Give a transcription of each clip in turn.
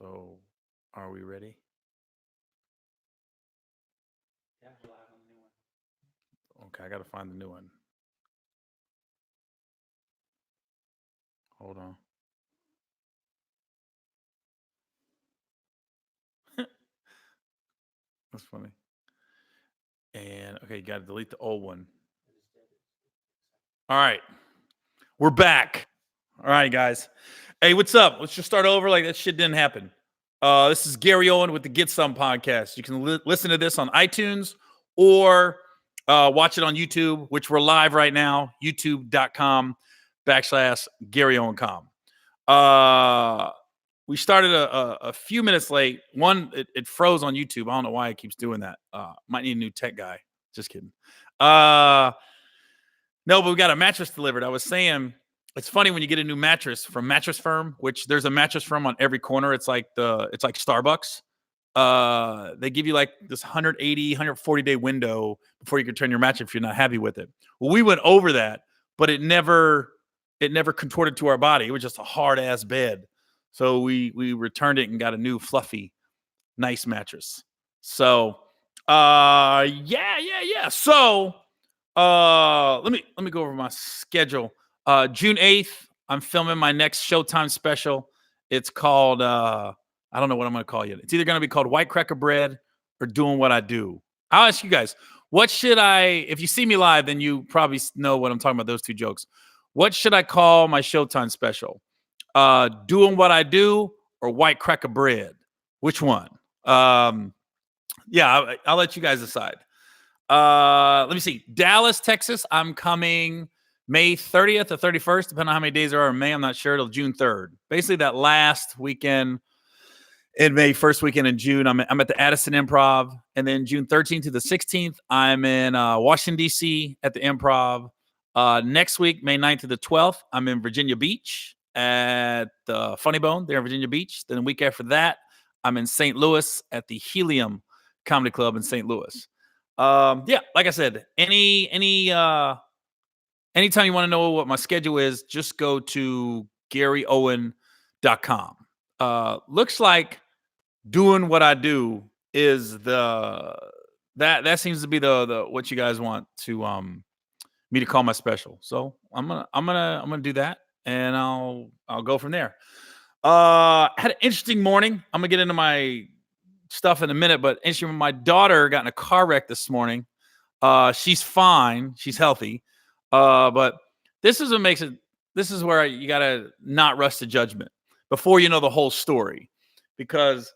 So, are we ready? Yeah, live on the new one. Okay, I got to find the new one. Hold on. That's funny. And okay, you got to delete the old one. All right, we're back. All right, guys. Hey, what's up? Let's just start over like that shit didn't happen. This is Gary Owen with the Get Some podcast. You can listen to this on iTunes or watch it on YouTube, which we're live right now, youtube.com/Gary Owen Com. We started a few minutes late. One, it froze on YouTube. I don't know why it keeps doing that. Might need a new tech guy. Just kidding. No, but we got a mattress delivered. I was saying, it's funny when you get a new mattress from Mattress Firm, which there's a Mattress Firm on every corner. It's like Starbucks. They give you like this 180, 140-day window before you can turn your mattress if you're not happy with it. Well, we went over that, but it never contorted to our body. It was just a hard ass bed. So we returned it and got a new fluffy, nice mattress. So yeah. So let me go over my schedule. June 8th, I'm filming my next Showtime special. It's called I don't know what I'm going to call it. It's either going to be called White Cracker Bread or Doing What I Do. I'll ask you guys, what should if you see me live, then you probably know what I'm talking about, those two jokes. What should I call my Showtime special? Doing What I Do or White Cracker Bread? Which one? Yeah, I'll let you guys decide. Let me see. Dallas, Texas, I'm coming May 30th or 31st, depending on how many days there are in May. I'm not sure, till June 3rd. Basically, that last weekend in May, first weekend in June, I'm at the Addison Improv. And then June 13th to the 16th, I'm in Washington, D.C. at the Improv. Next week, May 9th to the 12th, I'm in Virginia Beach at the Funny Bone there in Virginia Beach. Then the week after that, I'm in St. Louis at the Helium Comedy Club in St. Louis. Yeah, like I said, anytime you want to know what my schedule is, just go to GaryOwen.com. Looks like Doing What I Do is that seems to be the what you guys want to me to call my special. So I'm gonna do that, and I'll go from there. Had an interesting morning. I'm gonna get into my stuff in a minute, but interesting. My daughter got in a car wreck this morning. She's fine. She's healthy. But this is what makes it. This is where you gotta not rush to judgment before you know the whole story, because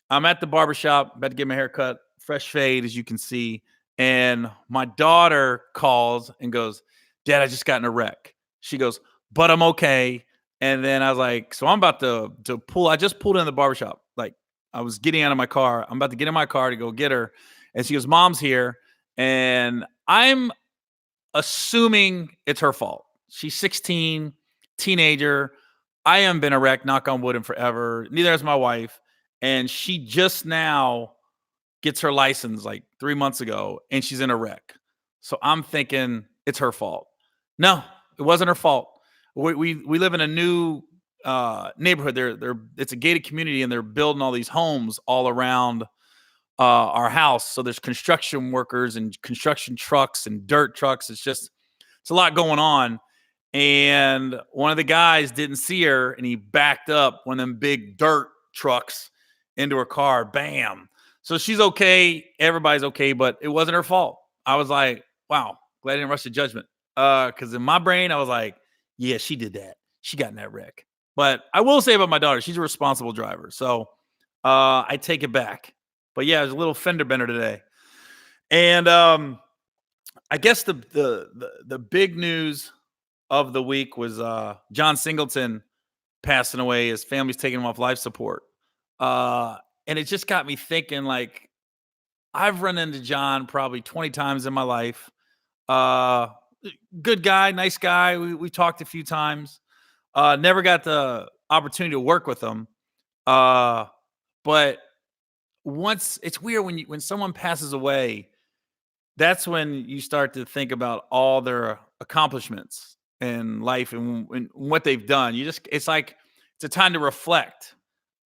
I'm at the barbershop, about to get my hair cut, fresh fade, as you can see. And my daughter calls and goes, "Dad, I just got in a wreck." She goes, "But I'm okay." And then I was like, so I'm about to pull. I just pulled in the barbershop. Like, I was getting out of my car. I'm about to get in my car to go get her. And she goes, "Mom's here." And I'm assuming it's her fault. She's 16, teenager. I haven't been a wreck, knock on wood, in forever. Neither has my wife. And she just now gets her license like 3 months ago, and she's in a wreck. So I'm thinking it's her fault. No, it wasn't her fault. We live in a new neighborhood. It's a gated community, and they're building all these homes all around our house. So there's construction workers and construction trucks and dirt trucks. It's a lot going on. And one of the guys didn't see her, and he backed up one of them big dirt trucks into her car. Bam. So she's okay. Everybody's okay, but it wasn't her fault. I was like, wow, glad I didn't rush to judgment. Because in my brain, I was like, yeah, she did that. She got in that wreck. But I will say about my daughter, she's a responsible driver. So I take it back. But yeah, it was a little fender bender today. And I guess the big news of the week was John Singleton passing away. His family's taking him off life support. And it just got me thinking, like, I've run into John probably 20 times in my life. Good guy, nice guy. We talked a few times. Never got the opportunity to work with him. But once, it's weird when someone passes away, that's when you start to think about all their accomplishments in life and what they've done. It's a time to reflect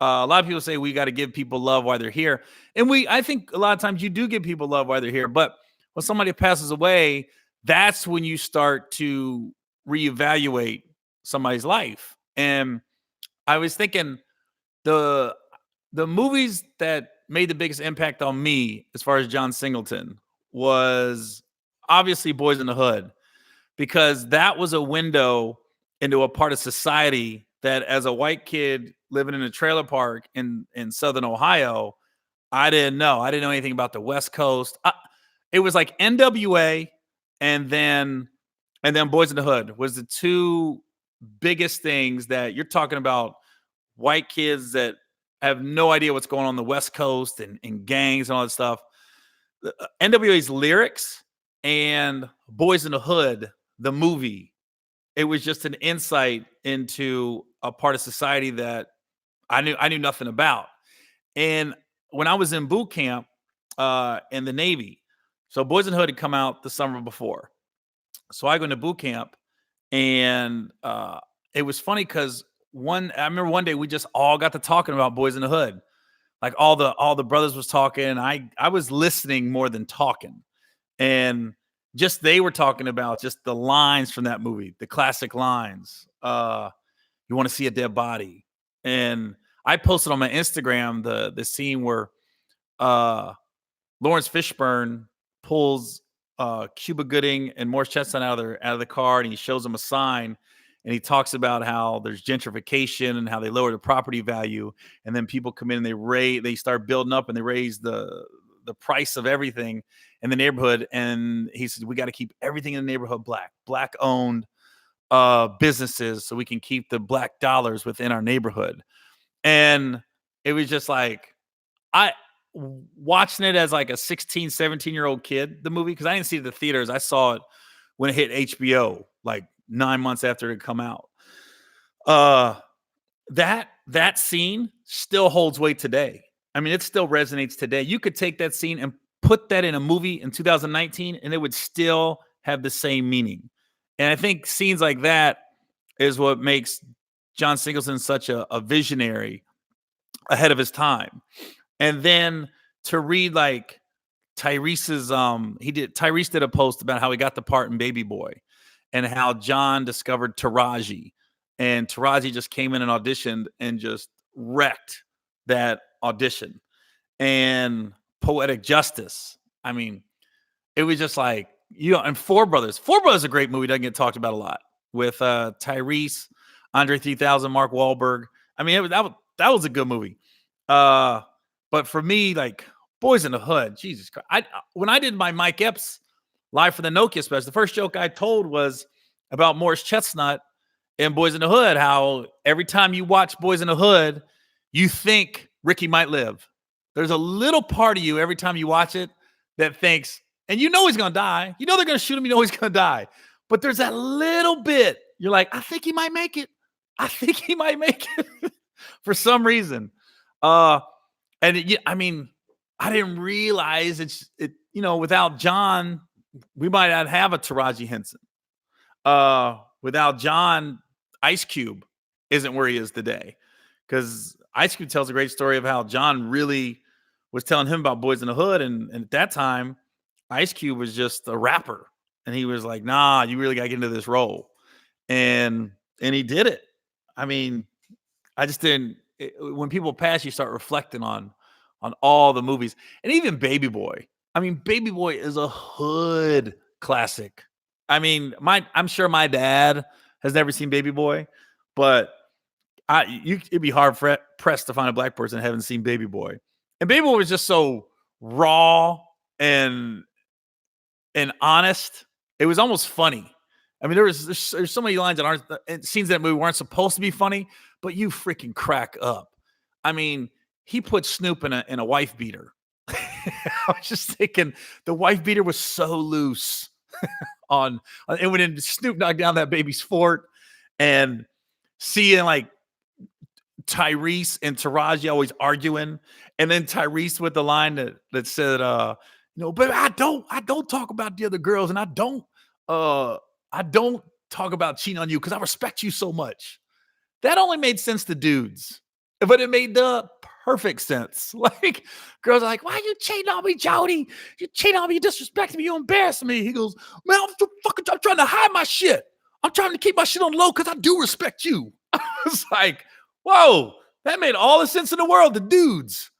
A lot of people say we got to give people love while they're here, and I think a lot of times you do give people love while they're here. But when somebody passes away, that's when you start to reevaluate somebody's life. And I was thinking the the movies that made the biggest impact on me, as far as John Singleton, was obviously Boys in the Hood, because that was a window into a part of society that, as a white kid living in a trailer park in Southern Ohio, I didn't know. I didn't know anything about the West Coast. It was like NWA, and then Boys in the Hood was the two biggest things that you're talking about. White kids that have no idea what's going on the West Coast, and gangs and all that stuff. NWA's lyrics and Boys in the Hood, the movie, it was just an insight into a part of society that I knew nothing about. And when I was in boot camp in the Navy, so Boys in the Hood had come out the summer before. So I go into boot camp, and it was funny because I remember one day we just all got to talking about Boys in the Hood. Like all the brothers was talking. I was listening more than talking. And just they were talking about just the lines from that movie, the classic lines. You want to see a dead body. And I posted on my Instagram the scene where Lawrence Fishburne pulls Cuba Gooding and Morris Chestnut out of the car, and he shows them a sign, and he talks about how there's gentrification and how they lower the property value, and then people come in and they start building up, and they raise the price of everything in the neighborhood. And he says, we got to keep everything in the neighborhood black owned businesses, so we can keep the black dollars within our neighborhood. And it was just like, I watching it as like a 16, 17-year-old kid, the movie, because I didn't see it at the theaters. I saw it when it hit HBO, like 9 months after it come out. That scene still holds weight today. I mean, it still resonates today. You could take that scene and put that in a movie in 2019, and it would still have the same meaning. And I think scenes like that is what makes John Singleton such a visionary ahead of his time. And then to read like Tyrese's, Tyrese did a post about how he got the part in Baby Boy, and how John discovered Taraji, and Taraji just came in and auditioned and just wrecked that audition. And Poetic Justice. I mean, it was just like, and Four Brothers. Four Brothers is a great movie, doesn't get talked about a lot, with Tyrese, Andre 3000, Mark Wahlberg. I mean, that was a good movie. But for me, like Boys in the Hood, Jesus Christ. When I did my Mike Epps Live for the Nokia special, the first joke I told was about Morris Chestnut in Boys in the Hood, how every time you watch Boys in the Hood, you think Ricky might live. There's a little part of you every time you watch it that thinks, and you know he's going to die. You know they're going to shoot him. You know he's going to die. But there's that little bit. You're like, I think he might make it. I think he might make it for some reason. I mean, I didn't realize without John, we might not have a Taraji Henson. Without John, Ice Cube isn't where he is today, because Ice Cube tells a great story of how John really was telling him about Boys in the Hood. And at that time, Ice Cube was just a rapper. And he was like, nah, you really got to get into this role. And he did it. I mean, I just didn't. When people pass, you start reflecting on all the movies. And even Baby Boy. I mean, Baby Boy is a hood classic. I mean, I'm sure my dad has never seen Baby Boy, but it'd be hard pressed to find a black person that haven't seen Baby Boy. And Baby Boy was just so raw and honest. It was almost funny. I mean, there's so many lines that aren't, scenes in that movie weren't supposed to be funny, but you freaking crack up. I mean, he put Snoop in a wife beater. I was just thinking, the wife beater was so loose and when Snoop knocked down that baby's fort, and seeing like Tyrese and Taraji always arguing, and then Tyrese with the line that said, but I don't talk about the other girls, and I don't talk about cheating on you because I respect you so much. That only made sense to dudes. but it made the perfect sense. Like, girls are like, why you cheating on me, Jody? You cheating on me, you disrespecting me, you embarrassing me. He goes, man, I'm trying to hide my shit. I'm trying to keep my shit on low because I do respect you. I was like, whoa, that made all the sense in the world to dudes.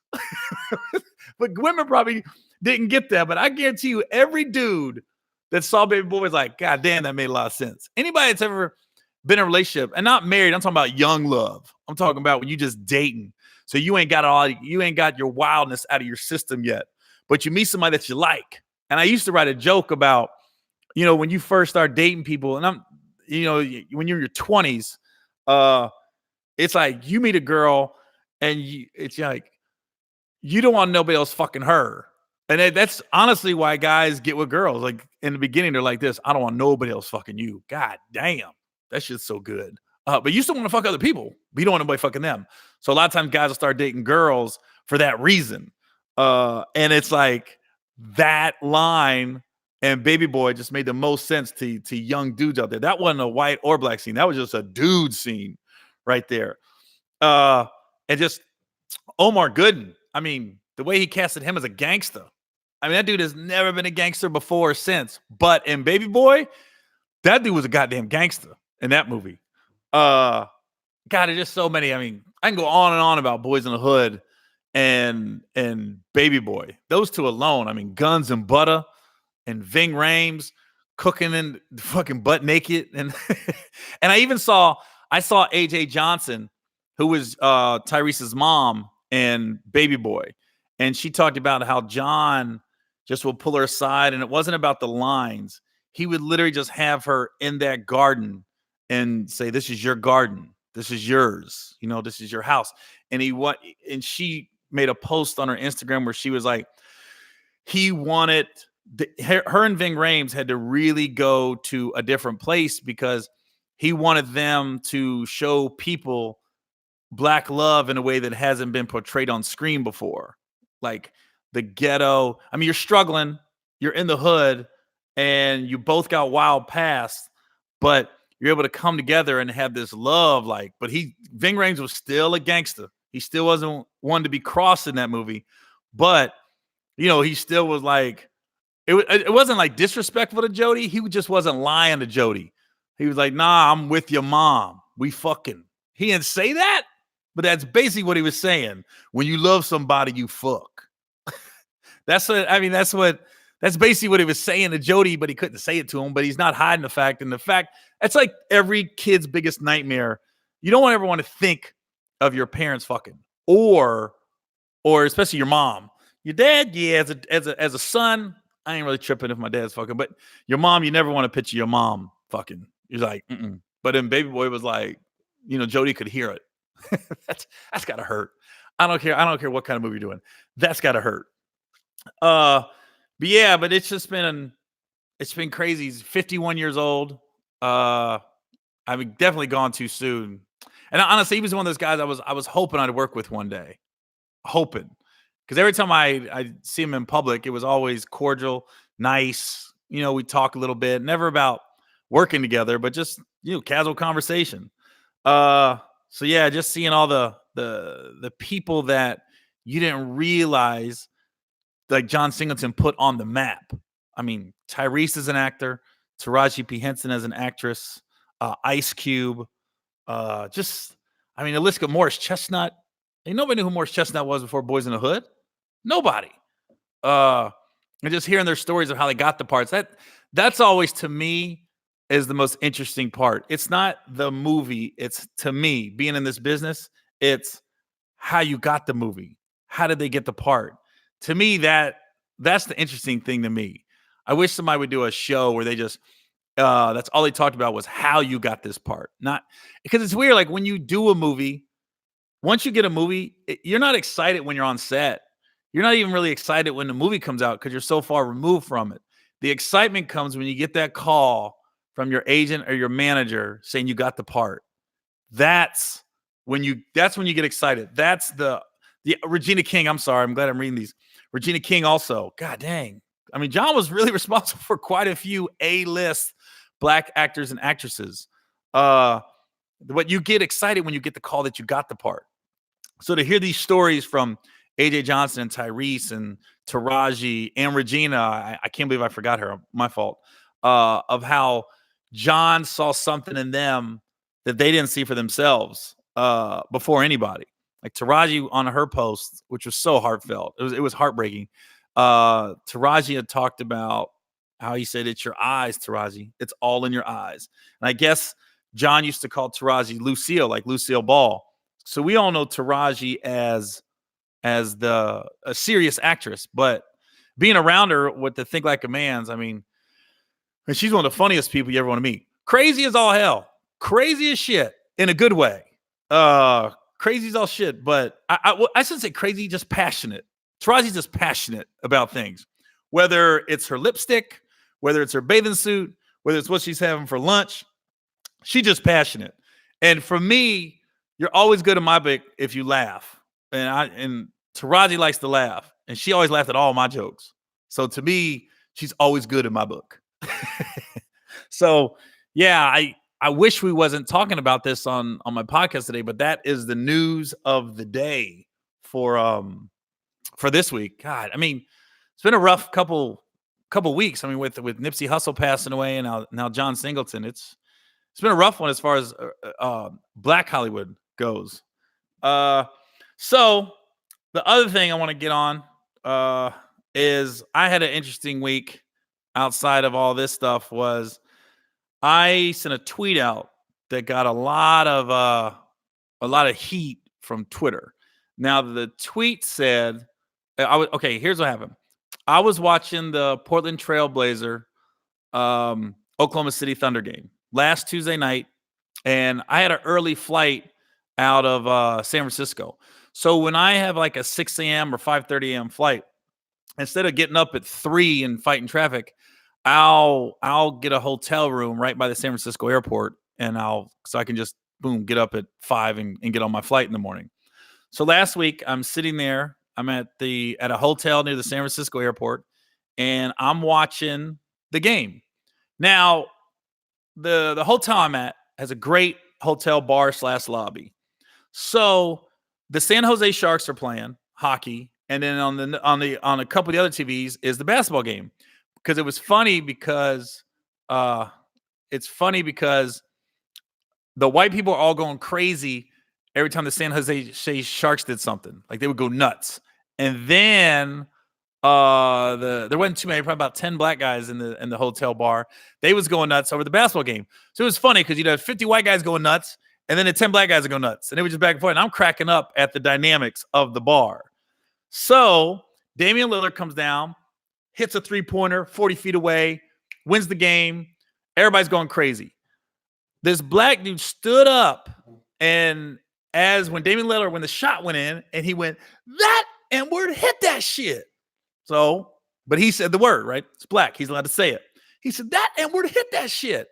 But women probably didn't get that. But I guarantee you, every dude that saw Baby Boy was like, God damn, that made a lot of sense. Anybody that's ever been in a relationship and not married, I'm talking about young love. I'm talking about when you just dating. So you ain't got your wildness out of your system yet, but you meet somebody that you like. And I used to write a joke about, when you first start dating people, and when you're in your 20s, it's like you meet a girl and it's like, you don't want nobody else fucking her. And that's honestly why guys get with girls. Like in the beginning, they're like this, I don't want nobody else fucking you. God damn. That shit's so good. But you still want to fuck other people. But you don't want nobody fucking them. So a lot of times guys will start dating girls for that reason. And it's like that line and Baby Boy just made the most sense to young dudes out there. That wasn't a white or black scene. That was just a dude scene right there. And just Omar Gooden. I mean, the way he casted him as a gangster. I mean, that dude has never been a gangster before or since. But in Baby Boy, that dude was a goddamn gangster in that movie. God, there's just so many. I mean, I can go on and on about Boyz in the Hood and Baby Boy. Those two alone. I mean, Guns and Butter and Ving Rhames cooking in fucking butt naked. And and I saw AJ Johnson, who was Tyrese's mom and Baby Boy. And she talked about how John just will pull her aside. And it wasn't about the lines. He would literally just have her in that garden and say, this is your garden. This is yours. This is your house. And she made a post on her Instagram where she was like, he wanted her and Ving Rhames had to really go to a different place because he wanted them to show people Black love in a way that hasn't been portrayed on screen before. Like the ghetto. I mean, you're struggling, you're in the hood, and you both got wild past, but you're able to come together and have this love. But Ving Rhames was still a gangster. He still wasn't one to be crossed in that movie, but he still was like, it wasn't like disrespectful to Jody. He just wasn't lying to Jody. He was like, nah, I'm with your mom. We fucking. He didn't say that, but that's basically what he was saying. When you love somebody, you fuck. That's basically what he was saying to Jody, but he couldn't say it to him. But he's not hiding the fact. And the fact, that's like every kid's biggest nightmare. You don't ever want to think of your parents fucking, or especially your mom. Your dad, yeah, as a son, I ain't really tripping if my dad's fucking. But your mom, you never want to picture your mom fucking. You're like, mm-mm. But then Baby Boy was like, Jody could hear it. that's gotta hurt. I don't care what kind of movie you're doing. That's gotta hurt. But it's been crazy. He's 51 years old. I mean, definitely gone too soon. And honestly, he was one of those guys I was hoping I'd work with one day. Hoping. Because every time I see him in public, it was always cordial, nice. We talk a little bit, never about working together, but just casual conversation. So yeah, just seeing all the people that you didn't realize, like John Singleton put on the map. I mean, Tyrese is an actor, Taraji P. Henson as an actress, Ice Cube, the list of Morris Chestnut. Ain't nobody knew who Morris Chestnut was before Boyz in the Hood. Nobody. And just hearing their stories of how they got the parts, that's always, to me, is the most interesting part. It's not the movie. It's, to me, being in this business, it's how you got the movie. How did they get the part? To me, that's the interesting thing to me. I wish somebody would do a show where they just, that's all they talked about was how you got this part. Not because it's weird. Like when you do a movie, once you get a movie, you're not excited when you're on set. You're not even really excited when the movie comes out because you're so far removed from it. The excitement comes when you get that call from your agent or your manager saying you got the part. That's when you get excited. That's the Regina King. I'm sorry. I'm glad I'm reading these. Regina King also. God dang. I mean, John was really responsible for quite a few A-list Black actors and actresses. But you get excited when you get the call that you got the part. So to hear these stories from AJ Johnson and Tyrese and Taraji and Regina, I can't believe I forgot her. My fault. Of how John saw something in them that they didn't see for themselves before anybody. Like Taraji on her post, which was so heartfelt. It was heartbreaking. Taraji had talked about how he said, "It's your eyes, Taraji. It's all in your eyes." And I guess John used to call Taraji Lucille, like Lucille Ball. So we all know Taraji as a serious actress, but being around her with the Think Like a Man's, I mean, and she's one of the funniest people you ever want to meet. Crazy as all hell, crazy as shit in a good way. Crazy as all shit, but I shouldn't say crazy, just passionate. Taraji's just passionate about things, whether it's her lipstick, whether it's her bathing suit, whether it's what she's having for lunch. She's just passionate, and for me, you're always good in my book if you laugh. And Taraji likes to laugh, and she always laughed at all my jokes. So to me, she's always good in my book. So yeah, I wish we wasn't talking about this on my podcast today, but that is the news of the day for this week. God, I mean, it's been a rough couple weeks. I mean, with Nipsey Hussle passing away and now John Singleton, it's been a rough one as far as Black Hollywood goes. So the other thing I want to get on is I had an interesting week outside of all this stuff. Was I sent a tweet out that got a lot of heat from Twitter. Now the tweet said, okay, here's what happened. I was watching the Portland Trailblazer Oklahoma City Thunder game last Tuesday night, and I had an early flight out of San Francisco. So when I have like a 6 a.m. or 5:30 a.m. flight, instead of getting up at 3 and fighting traffic, I'll get a hotel room right by the San Francisco airport, and so I can just boom get up at 5 and get on my flight in the morning. So last week I'm sitting there. I'm at a hotel near the San Francisco airport, and I'm watching the game. Now, the hotel I'm at has a great hotel bar / lobby. So the San Jose Sharks are playing hockey, and then on a couple of the other TVs is the basketball game. Because it was funny because it's funny because the white people are all going crazy every time the San Jose Sharks did something. Like they would go nuts. And then there wasn't too many, probably about 10 black guys in the hotel bar. They was going nuts over the basketball game. So it was funny because you'd have 50 white guys going nuts, and then the 10 black guys would go nuts. And it was just back and forth. And I'm cracking up at the dynamics of the bar. So Damian Lillard comes down, hits a three-pointer 40 feet away, wins the game. Everybody's going crazy. This black dude stood up, and when Damian Lillard, when the shot went in, and he went, "That N-word hit that shit." So, but he said the word, right? It's black. He's allowed to say it. He said, "That N-word hit that shit."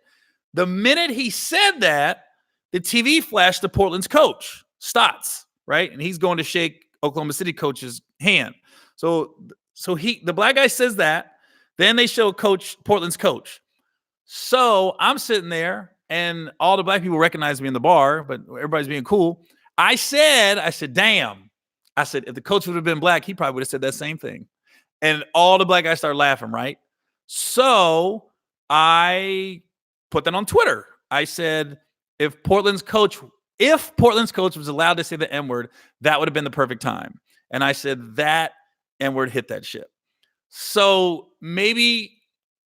The minute he said that, the TV flashed to Portland's coach, Stotts, right? And he's going to shake Oklahoma City coach's hand. So the black guy says that. Then they show Portland's coach. So I'm sitting there, and all the black people recognize me in the bar, but everybody's being cool. I said, "Damn." I said, if the coach would have been black, he probably would have said that same thing. And all the black guys started laughing, right? So I put that on Twitter. I said, if Portland's coach was allowed to say the N-word, that would have been the perfect time. And I said, that N-word hit that shit. So maybe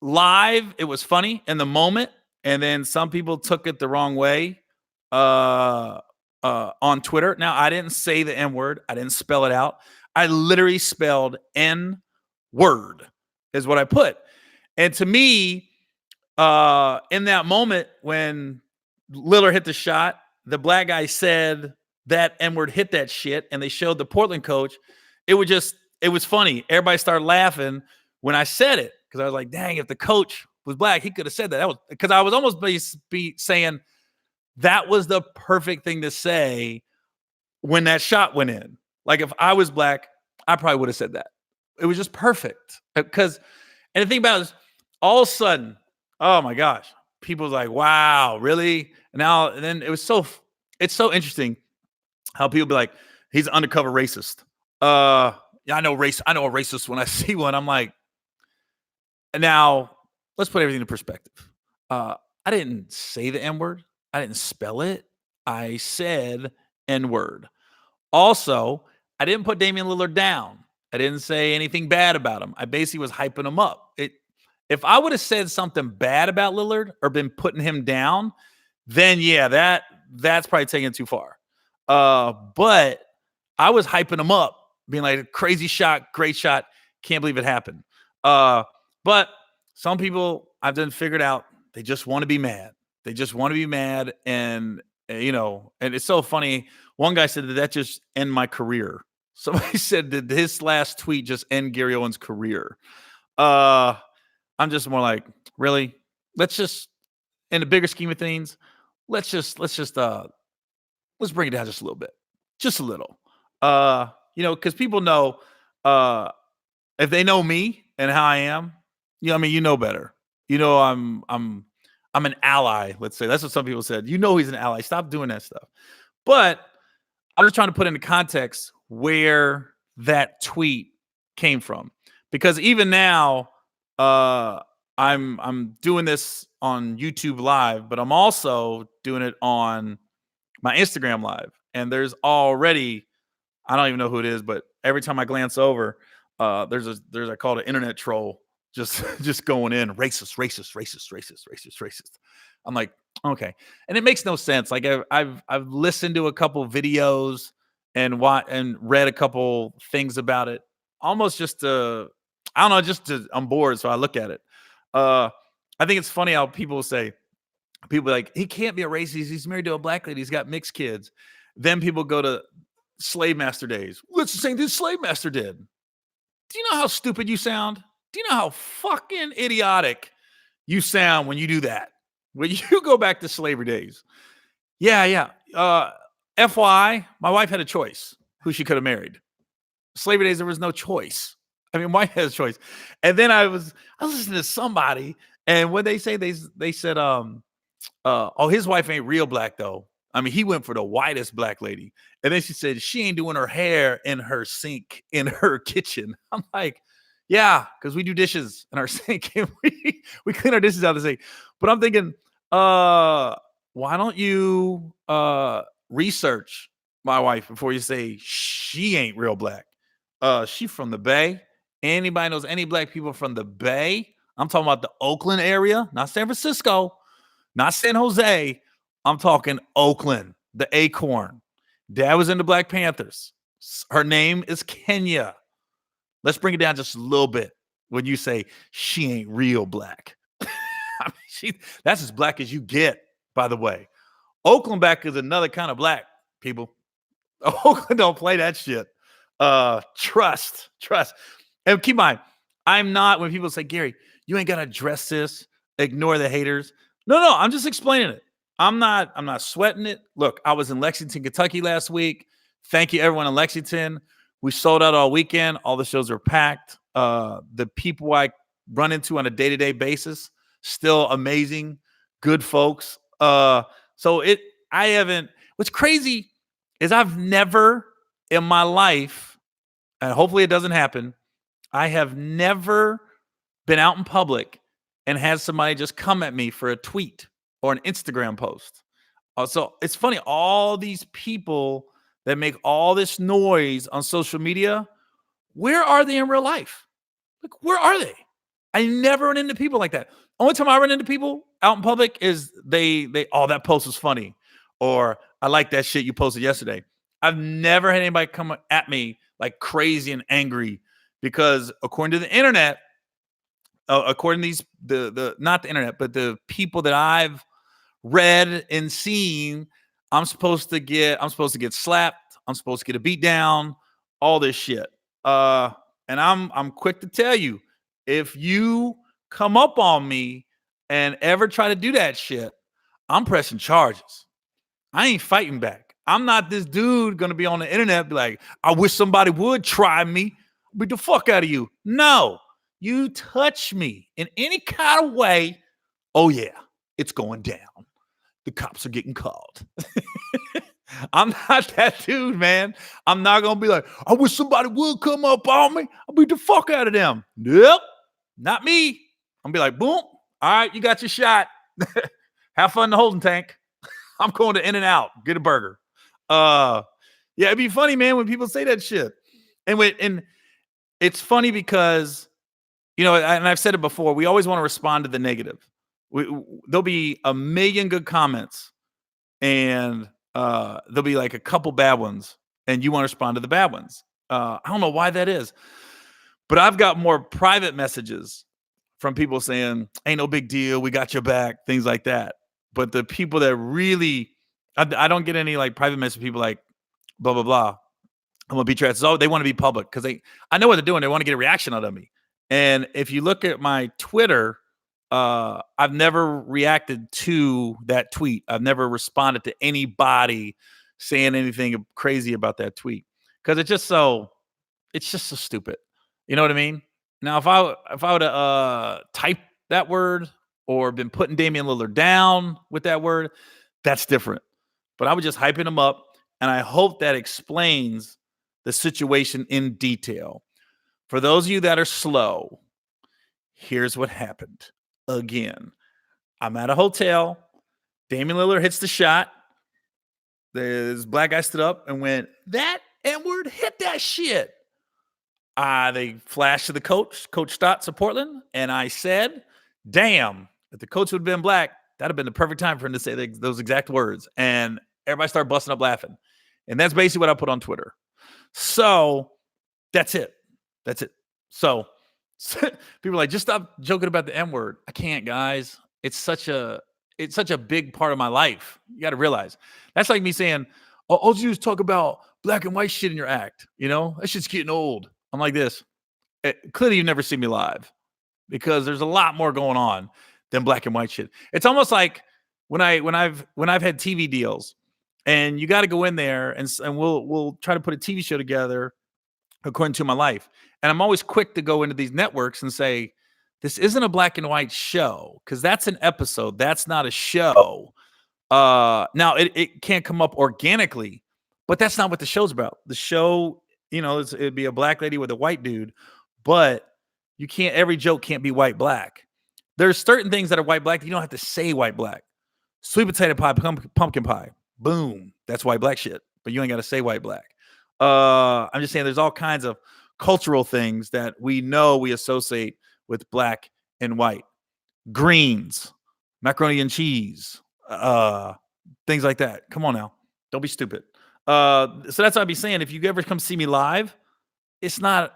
live, it was funny in the moment, and then some people took it the wrong way on Twitter. Now, I didn't say the N-word. I didn't spell it out. I literally spelled N-word is what I put. And to me, in that moment when Lillard hit the shot, the black guy said that N-word hit that shit, and they showed the Portland coach. It was funny. Everybody started laughing when I said it, because I was like, dang, if the coach was black, he could have said that. That was because I was almost be saying that was the perfect thing to say when that shot went in. Like if I was black, I probably would have said that. It was just perfect. And the thing about it is, all of a sudden, oh my gosh, people was like, wow, really? And then it's so interesting how people be like, He's an undercover racist. Yeah, I know a racist when I see one. I'm like, now let's put everything in perspective. I didn't say the N-word. I didn't spell it. I said N-word. Also, I didn't put Damian Lillard down. I didn't say anything bad about him. I basically was hyping him up. If I would have said something bad about Lillard or been putting him down, then yeah, that's probably taking it too far. But I was hyping him up, being like, crazy shot, great shot. Can't believe it happened. But some people I've done figured out, they just want to be mad. They just want to be mad. And it's so funny. One guy said, did that just end my career? Somebody said, did his last tweet just end Gary Owen's career? I'm just more like, really? Let's just, in the bigger scheme of things, let's bring it down just a little bit. Just a little. Because people know, if they know me and how I am, you know better. I'm an ally, let's say. That's what some people said. He's an ally. Stop doing that stuff. But I'm just trying to put into context where that tweet came from. Because even now, I'm doing this on YouTube Live, but I'm also doing it on my Instagram Live. And there's already, I don't even know who it is, but every time I glance over, there's I call it an internet troll, just going in, racist. I'm like, okay, and it makes no sense. Like I've listened to a couple videos and read a couple things about it, almost just to, I don't know, I'm bored, so I look at it. I think it's funny how people like, he can't be a racist. He's married to a black lady. He's got mixed kids. Then people go to Slave Master days. What's the same thing Slave Master did? Do you know how stupid you sound? Do you know how fucking idiotic you sound when you do that? When you go back to slavery days. Yeah. FYI, my wife had a choice who she could have married. Slavery days, there was no choice. I mean, wife has a choice. And then I was listening to somebody, and when they said, oh, his wife ain't real black though. I mean, he went for the whitest black lady. And then she said, she ain't doing her hair in her sink in her kitchen. I'm like, yeah, because we do dishes in our sink. And we clean our dishes out of the sink. But I'm thinking, why don't you research my wife before you say she ain't real black? She from the Bay. Anybody knows any black people from the Bay? I'm talking about the Oakland area, not San Francisco, not San Jose. I'm talking Oakland, the Acorn. Dad was in the Black Panthers. Her name is Kenya. Let's bring it down just a little bit when you say she ain't real black. I mean, that's as black as you get, by the way. Oakland black is another kind of black, people. Oakland don't play that shit. Trust. And keep in mind, I'm not, when people say, Gary, you ain't got to address this, ignore the haters. No, I'm just explaining it. I'm not sweating it. Look, I was in Lexington, Kentucky last week. Thank you, everyone in Lexington. We sold out all weekend. All the shows are packed. The people I run into on a day-to-day basis, still amazing, good folks. What's crazy is I've never in my life, and hopefully it doesn't happen, I have never been out in public and had somebody just come at me for a tweet or an Instagram post. So it's funny, all these people that make all this noise on social media, where are they in real life? Like, where are they? I never run into people like that. Only time I run into people out in public is oh, that post was funny, or I like that shit you posted yesterday. I've never had anybody come at me like crazy and angry, because according to the internet, according to not the internet, but the people that I've read and seen, I'm supposed to get slapped. I'm supposed to get a beat down, all this shit. And I'm quick to tell you, if you come up on me and ever try to do that shit, I'm pressing charges. I ain't fighting back. I'm not this dude going to be on the internet be like, I wish somebody would try me. Beat the fuck out of you. No, you touch me in any kind of way, oh yeah, it's going down. The cops are getting called. I'm not that dude, man. I'm not gonna be like, I wish somebody would come up on me. I'll beat the fuck out of them. Nope, not me. I'm gonna be like, boom. All right, you got your shot. Have fun in the holding tank. I'm going to In-N-Out, get a burger. Yeah, it'd be funny, man, when people say that shit. And it's funny because, and I've said it before, we always want to respond to the negative. There'll be a million good comments, and there'll be like a couple bad ones, and you want to respond to the bad ones. I don't know why that is, but I've got more private messages from people saying, ain't no big deal, we got your back, things like that. But the people that really, I don't get any like private message people like, blah, blah, blah. I'm gonna beat your ass. Oh, they want to be public because I know what they're doing. They want to get a reaction out of me. And if you look at my Twitter, I've never reacted to that tweet. I've never responded to anybody saying anything crazy about that tweet because it's just so stupid. You know what I mean? Now, if I would have typed that word or been putting Damian Lillard down with that word, that's different. But I was just hyping him up, and I hope that explains the situation in detail. For those of you that are slow, here's what happened. Again, I'm at a hotel. Damian Lillard hits the shot. This black guy stood up and went, that N-word, hit that shit. They flashed to the coach, Coach Stotts of Portland, and I said, damn, if the coach would have been black, that'd have been the perfect time for him to say those exact words. And everybody started busting up laughing. And that's basically what I put on Twitter. So that's it. That's it. So people are like, just stop joking about the N-word. I can't, guys. It's such a big part of my life. You got to realize. That's like me saying, all you do is talk about black and white shit in your act. That shit's getting old. I'm like this. Clearly, you've never seen me live because there's a lot more going on than black and white shit. It's almost like when I've had TV deals, and you got to go in there and we'll try to put a TV show together according to my life. And I'm always quick to go into these networks and say, this isn't a black and white show because that's an episode. That's not a show. Now it can't come up organically, but that's not what the show's about. The show, it'd be a black lady with a white dude, but every joke can't be white black. There's certain things that are white black that you don't have to say white black. Sweet potato pie, pumpkin pie. Boom. That's white black shit, but you ain't got to say white black. I'm just saying there's all kinds of cultural things that we associate with black and white. Greens, macaroni and cheese, things like that. Come on now. Don't be stupid. So that's what I'd be saying. If you ever come see me live, it's not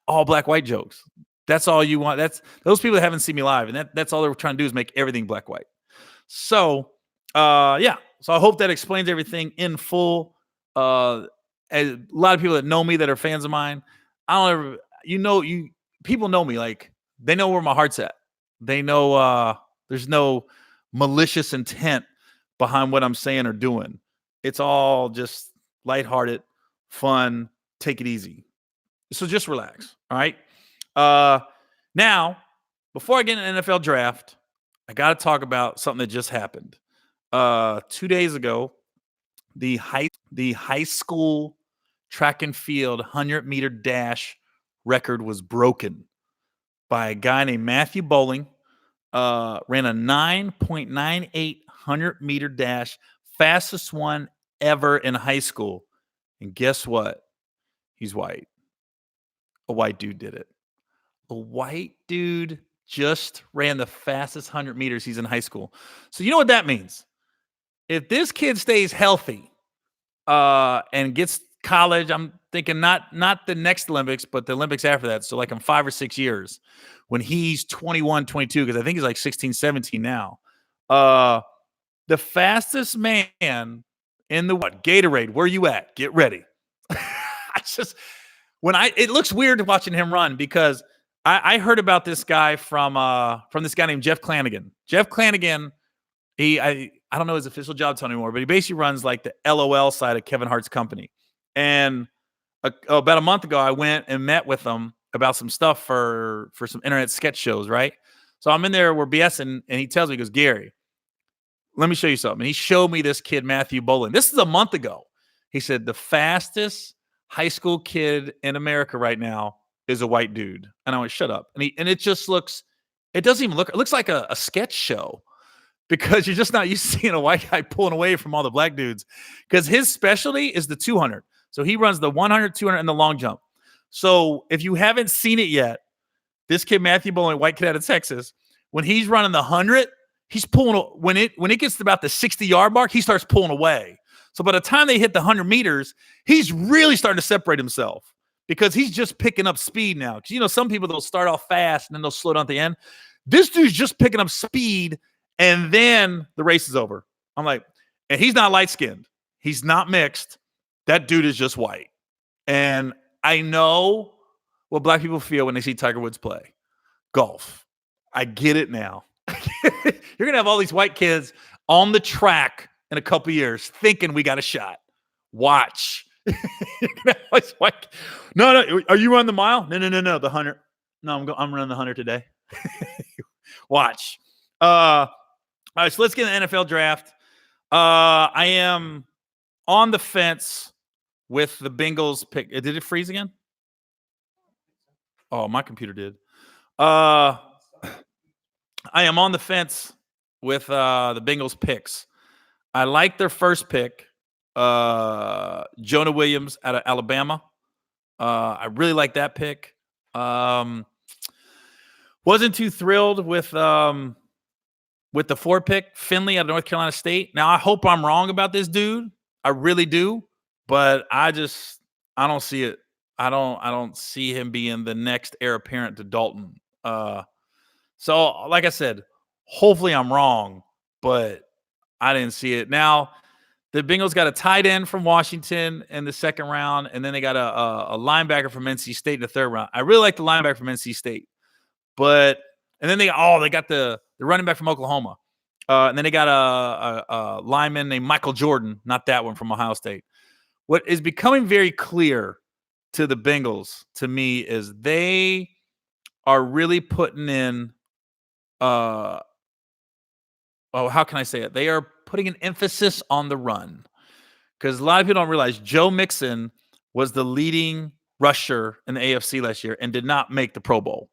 all black, white jokes. That's all you want. That's those people that haven't seen me live. And that's all they're trying to do is make everything black, white. So, yeah. So I hope that explains everything in full. A lot of people that know me that are fans of mine, people know me, like they know where my heart's at. They know there's no malicious intent behind what I'm saying or doing. It's all just lighthearted, fun, take it easy. So just relax. All right. Now, before I get into the NFL draft, I got to talk about something that just happened. 2 days ago, the high school track and field 100-meter dash record was broken by a guy named Matthew Bowling. Ran a 9.98 100-meter dash, fastest one ever in high school. And guess what? He's white. A white dude did it. A white dude just ran the fastest 100 meters he's in high school. So you know what that means? If this kid stays healthy and gets college, I'm thinking not the next Olympics, but the Olympics after that. So like in 5 or 6 years when he's 21, 22, because I think he's like 16, 17 now. The fastest man in the Gatorade, where you at? Get ready. It looks weird watching him run because I heard about this guy from this guy named Jeff Clanagan. Jeff Clanagan, I don't know his official job title anymore, but he basically runs like the LOL side of Kevin Hart's company. And about a month ago, I went and met with him about some stuff for some internet sketch shows, right? So I'm in there, we're BSing, and he tells me, he goes, Gary, let me show you something. He showed me this kid, Matthew Bolin. This is a month ago. He said the fastest high school kid in America right now is a white dude. And I went, shut up. And it just looks, it doesn't even look, it looks like a sketch show because you're just not used to seeing a white guy pulling away from all the black dudes because his specialty is the 200. So he runs the 100, 200, and the long jump. So if you haven't seen it yet, this kid, Matthew Bolin, white kid out of Texas, when he's running the 100, he's pulling, when it gets to about the 60-yard mark, he starts pulling away. So by the time they hit the 100 meters, he's really starting to separate himself because he's just picking up speed now. Because, you know, some people, they'll start off fast and then they'll slow down at the end. This dude's just picking up speed and then the race is over. I'm like, and he's not light-skinned. He's not mixed. That dude is just white. And I know what black people feel when they see Tiger Woods play golf. I get it now. You're going to have all these white kids on the track in a couple years thinking we got a shot. Watch. No. Are you running the mile? No. The 100. No, I'm running the 100 today. Watch. All right, so let's get an NFL draft. I am on the fence with the Bengals pick. Did it freeze again? Oh, my computer did. I am on the fence with the Bengals picks. I like their first pick, Jonah Williams out of Alabama. I really like that pick. Wasn't too thrilled with the 4 pick, Finley out of North Carolina State. Now, I hope I'm wrong about this dude. I really do, but I don't see it. I don't see him being the next heir apparent to Dalton. So, like I said, hopefully I'm wrong, but I didn't see it. Now, the Bengals got a tight end from Washington in the second round, and then they got a linebacker from NC State in the third round. I really like the linebacker from NC State, and then they got the running back from Oklahoma, and then they got a lineman named Michael Jordan, not that one, from Ohio State. What is becoming very clear to the Bengals, to me, is they are really putting in how can I say it? They are putting an emphasis on the run because a lot of people don't realize Joe Mixon was the leading rusher in the AFC last year and did not make the Pro Bowl.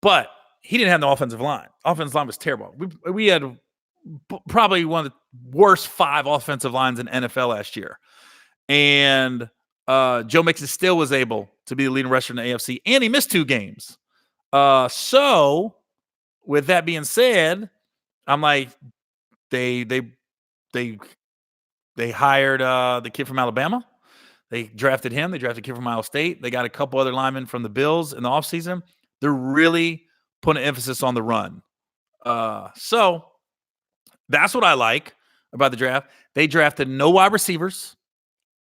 But he didn't have no offensive line. Offensive line was terrible. We had probably one of the worst 5 offensive lines in NFL last year. And Joe Mixon still was able to be the leading rusher in the AFC, and he missed 2 games. So with that being said, I'm like, they hired the kid from Alabama. They drafted him. They drafted a kid from Ohio State. They got a couple other linemen from the Bills in the offseason. They're really putting an emphasis on the run. So that's what I like about the draft. They drafted no wide receivers,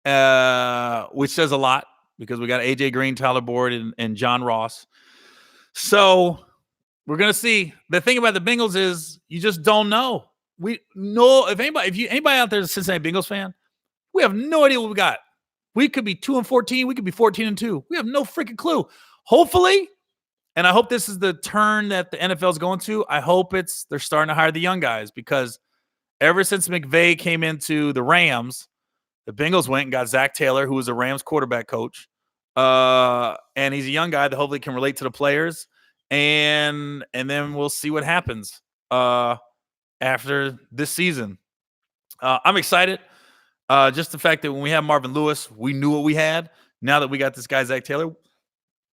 which says a lot because we got A.J. Green, Tyler Boyd, and John Ross. So we're going to see. The thing about the Bengals is you just don't know. We know if anybody out there is a Cincinnati Bengals fan, we have no idea what we got. We could be 2-14. We could be 14-2. We have no freaking clue. Hopefully, and I hope this is the turn that the NFL is going to. I hope they're starting to hire the young guys because ever since McVay came into the Rams, the Bengals went and got Zach Taylor, who was a Rams quarterback coach. And he's a young guy that hopefully can relate to the players. And then we'll see what happens after this season. I'm excited. Just the fact that when we had Marvin Lewis, we knew what we had. Now that we got this guy, Zach Taylor,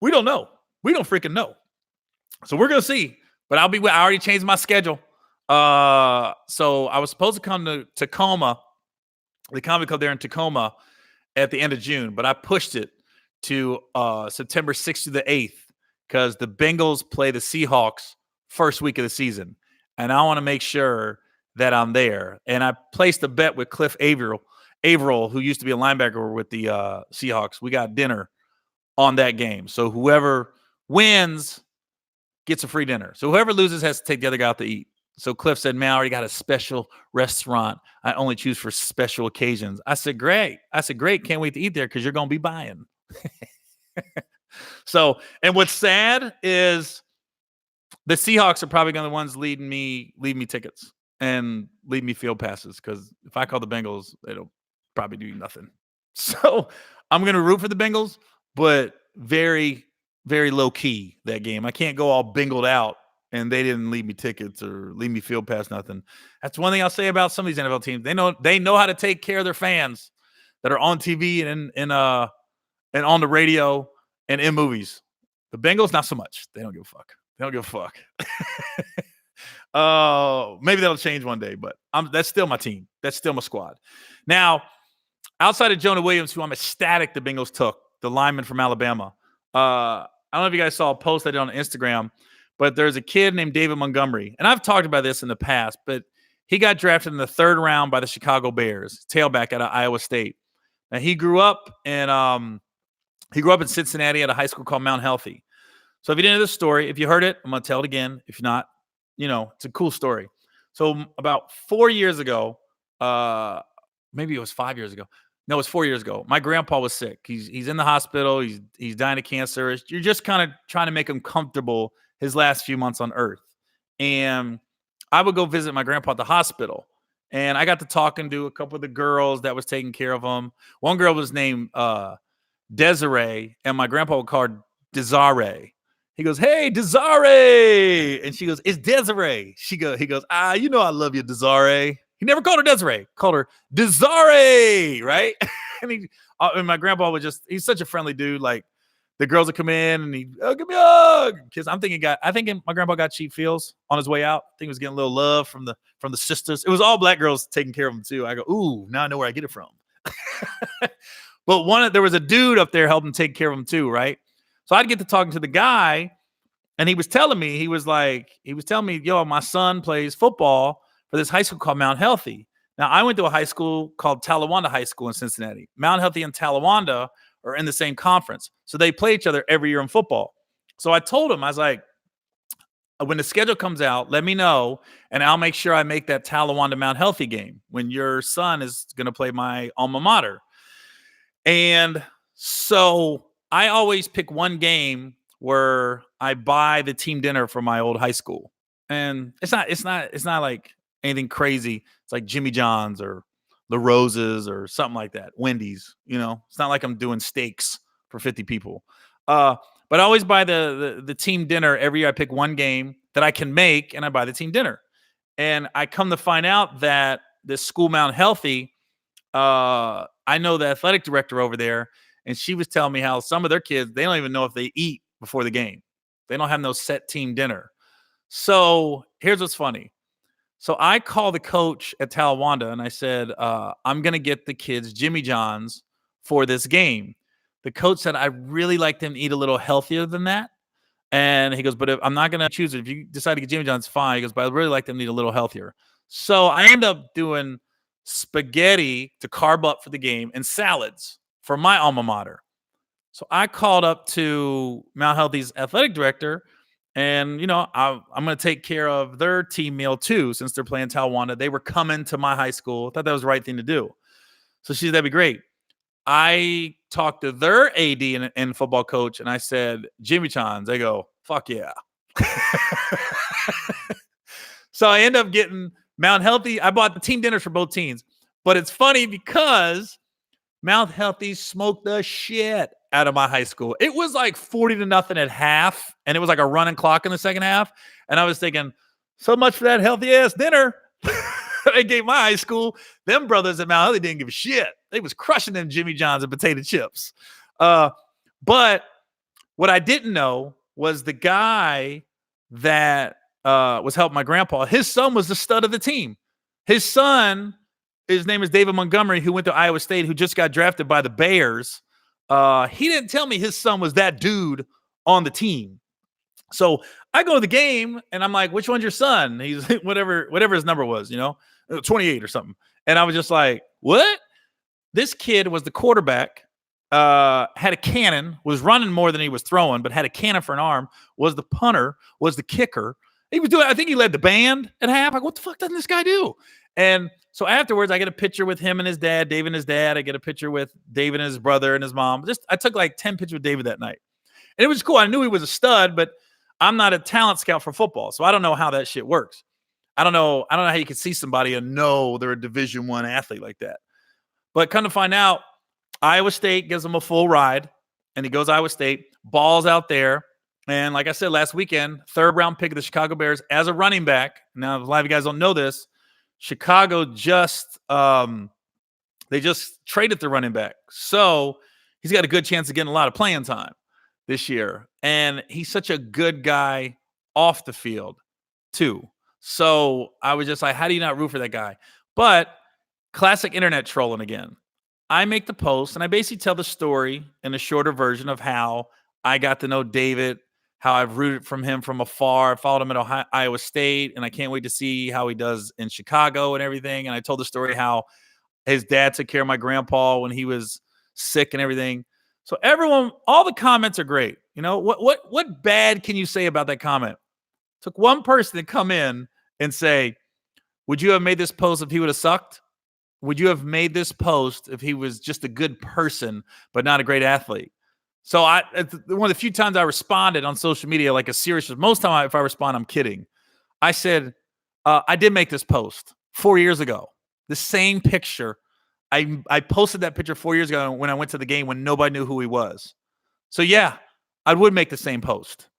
we don't know. We don't freaking know. So we're going to see. But I already changed my schedule. So I was supposed to come to Tacoma, the Comedy Club there in Tacoma at the end of June. But I pushed it to September 6th to the 8th because the Bengals play the Seahawks first week of the season. And I want to make sure that I'm there. And I placed a bet with Cliff Averill, who used to be a linebacker with the Seahawks. We got dinner on that game. So whoever wins gets a free dinner. So whoever loses has to take the other guy out to eat. So Cliff said, man, I already got a special restaurant I only choose for special occasions. I said, great. Can't wait to eat there because you're going to be buying. So, and what's sad is the Seahawks are probably going to be the ones leading me tickets. and leave me field passes because if I call the Bengals, it'll probably do nothing. So I'm going to root for the Bengals, but very, very low key that game. I can't go all Bengaled out and they didn't leave me tickets or leave me field pass nothing. That's one thing I'll say about some of these NFL teams. They know how to take care of their fans that are on TV and on the radio and in movies. The Bengals, not so much. They don't give a fuck. They don't give a fuck. Maybe that'll change one day, but that's still my team. That's still my squad. Now, outside of Jonah Williams, who I'm ecstatic the Bengals took, the lineman from Alabama. I don't know if you guys saw a post I did on Instagram, but there's a kid named David Montgomery. And I've talked about this in the past, but he got drafted in the 3rd round by the Chicago Bears, tailback out of Iowa State. Now, he grew up in Cincinnati at a high school called Mount Healthy. So if you didn't know this story, if you heard it, I'm going to tell it again. If not, it's a cool story. So about 4 years ago, maybe it was 5 years ago. No, it was 4 years ago. My grandpa was sick. He's in the hospital. He's dying of cancer. You're just kind of trying to make him comfortable his last few months on earth. And I would go visit my grandpa at the hospital. And I got to talking to a couple of the girls that was taking care of him. One girl was named Desiree, and my grandpa would call her Desiree. He goes, "Hey, Desiree," and she goes, "It's Desiree." He goes, "I love you, Desiree." He never called her Desiree, called her Desiree, right? and my grandpa he's such a friendly dude. Like the girls would come in and give me a hug. Because I think my grandpa there cheap feels on his way out. I think he was getting a little love from the sisters. It was all black girls taking care of him too. I go, ooh, now I know where I get it from. But there was a dude up there helping take care of him too, right? So I'd get to talking to the guy, and he was telling me, yo, my son plays football for this high school called Mount Healthy. Now, I went to a high school called Talawanda High School in Cincinnati. Mount Healthy and Talawanda are in the same conference. So they play each other every year in football. So I told him, I was like, when the schedule comes out, let me know, and I'll make sure I make that Talawanda Mount Healthy game when your son is going to play my alma mater. And so I always pick one game where I buy the team dinner for my old high school. And it's not like anything crazy. It's like Jimmy John's or the Roses or something like that. Wendy's, it's not like I'm doing steaks for 50 people. But I always buy the team dinner every year. I pick one game that I can make and I buy the team dinner. And I come to find out that this school, Mount Healthy, I know the athletic director over there, and she was telling me how some of their kids, they don't even know if they eat before the game. They don't have no set team dinner. So here's what's funny. So I called the coach at Talawanda and I said, I'm going to get the kids Jimmy John's for this game. The coach said, I really like them to eat a little healthier than that. And he goes, but I'm not going to choose it. If you decide to get Jimmy John's, fine. He goes, but I really like them to eat a little healthier. So I end up doing spaghetti to carb up for the game and salads for my alma mater. So I called up to Mount Healthy's athletic director, and, I'm going to take care of their team meal too, since they're playing Talawanda. They were coming to my high school. I thought that was the right thing to do. So she said, that'd be great. I talked to their AD and football coach, and I said, Jimmy John's. They go, fuck yeah. So I end up getting Mount Healthy. I bought the team dinners for both teams. But it's funny because Mount Healthy smoked the shit out of my high school. It was like 40-0 at half, and it was like a running clock in the second half. And I was thinking, so much for that healthy-ass dinner. They gave my high school. Them brothers at Mount Healthy didn't give a shit. They was crushing them Jimmy John's and potato chips. But what I didn't know was the guy that was helping my grandpa, his son was the stud of the team. His name is David Montgomery, who went to Iowa State, who just got drafted by the Bears. He didn't tell me his son was that dude on the team. So I go to the game and I'm like, which one's your son? He's whatever his number was, 28 or something. And I was just like, what? This kid was the quarterback, had a cannon, was running more than he was throwing, but had a cannon for an arm, was the punter, was the kicker. I think he led the band at half. Like, what the fuck doesn't this guy do? And so afterwards, I get a picture with him and his dad, David and his dad. I get a picture with David and his brother and his mom. I took like 10 pictures with David that night. And it was cool. I knew he was a stud, but I'm not a talent scout for football, so I don't know how that shit works. I don't know how you could see somebody and know they're a Division I athlete like that. But come to find out, Iowa State gives him a full ride, and he goes Iowa State, balls out there. And like I said last weekend, 3rd round pick of the Chicago Bears as a running back. Now, a lot of you guys don't know this. Chicago just they just traded the running back. So he's got a good chance of getting a lot of playing time this year. And he's such a good guy off the field, too. So I was just like, how do you not root for that guy? But classic internet trolling again. I make the post, and I basically tell the story in a shorter version of how I got to know David, how I've rooted from him from afar. I followed him at Iowa State, and I can't wait to see how he does in Chicago and everything. And I told the story how his dad took care of my grandpa when he was sick and everything. So everyone, all the comments are great. You know, what bad can you say about that comment? Took one person to come in and say, would you have made this post if he would have sucked? Would you have made this post if he was just a good person, but not a great athlete? So one of the few times I responded on social media, like a serious, most time if I respond, I'm kidding. I said, I did make this post 4 years ago. The same picture. I posted that picture 4 years ago when I went to the game when nobody knew who he was. So yeah, I would make the same post.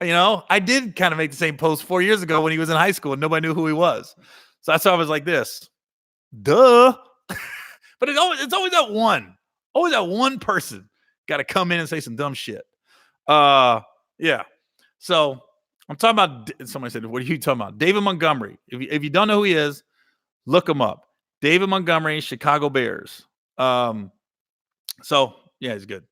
You know, I did kind of make the same post 4 years ago when he was in high school and nobody knew who he was. So that's why I was like this. Duh. But it's always that one. Always that one person got to come in and say some dumb shit. Yeah. So I'm talking about, somebody said, what are you talking about? David Montgomery. If you don't know who he is, look him up. David Montgomery, Chicago Bears. So yeah, he's good.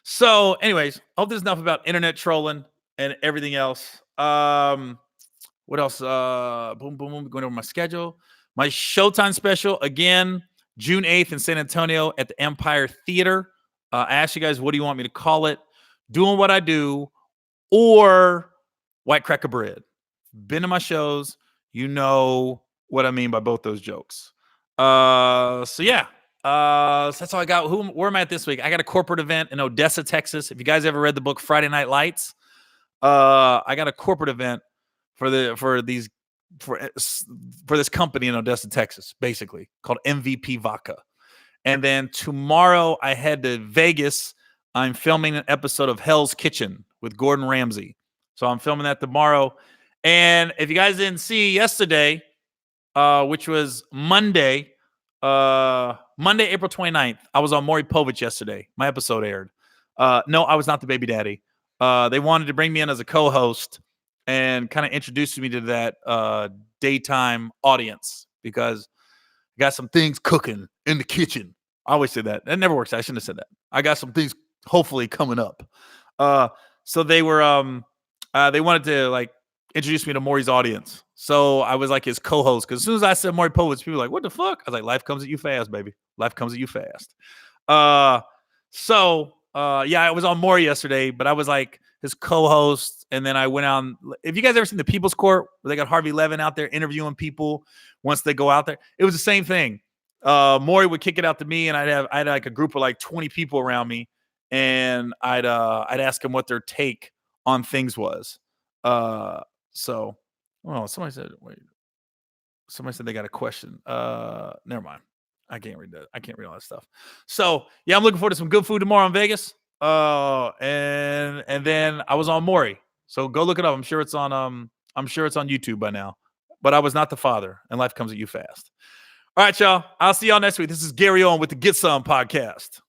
So anyways, I hope there's enough about internet trolling and everything else. What else? Boom, boom, boom. Going over my schedule. My Showtime special, again, June 8th in San Antonio at the Empire Theater. I asked you guys, what do you want me to call it? Doing What I Do or White Cracker Bread. Been to my shows. You know what I mean by both those jokes. So yeah. So that's all I got. Where am I at this week? I got a corporate event in Odessa, Texas. If you guys ever read the book Friday Night Lights, I got a corporate event for this company in Odessa, Texas, basically called MVP Vodka. And then tomorrow I head to Vegas. I'm filming an episode of Hell's Kitchen with Gordon Ramsay. So I'm filming that tomorrow. And if you guys didn't see yesterday, which was Monday, April 29th, I was on Maury Povich yesterday. My episode aired. No, I was not the baby daddy. They wanted to bring me in as a co-host and kind of introduce me to that daytime audience because I got some things cooking in the kitchen. I always say that. That never works. I shouldn't have said that. I got some things hopefully coming up. So they were they wanted to like introduce me to Maury's audience. So I was like his co-host because as soon as I said Maury Povich, people were like, what the fuck? I was like, life comes at you fast, baby. Life comes at you fast. Yeah, I was on Maury yesterday, but I was like his co-host. And then I went on. If you guys ever seen the People's Court where they got Harvey Levin out there interviewing people once they go out there, it was the same thing. Maury would kick it out to me, and I had like a group of like 20 people around me, and I'd ask them what their take on things was. Somebody said they got a question. Never mind. I can't read that. I can't read all that stuff. So yeah, I'm looking forward to some good food tomorrow in Vegas. And then I was on Maury. So go look it up. I'm sure it's on YouTube by now. But I was not the father, and life comes at you fast. All right, y'all. I'll see y'all next week. This is Gary Owen with the Get Some podcast.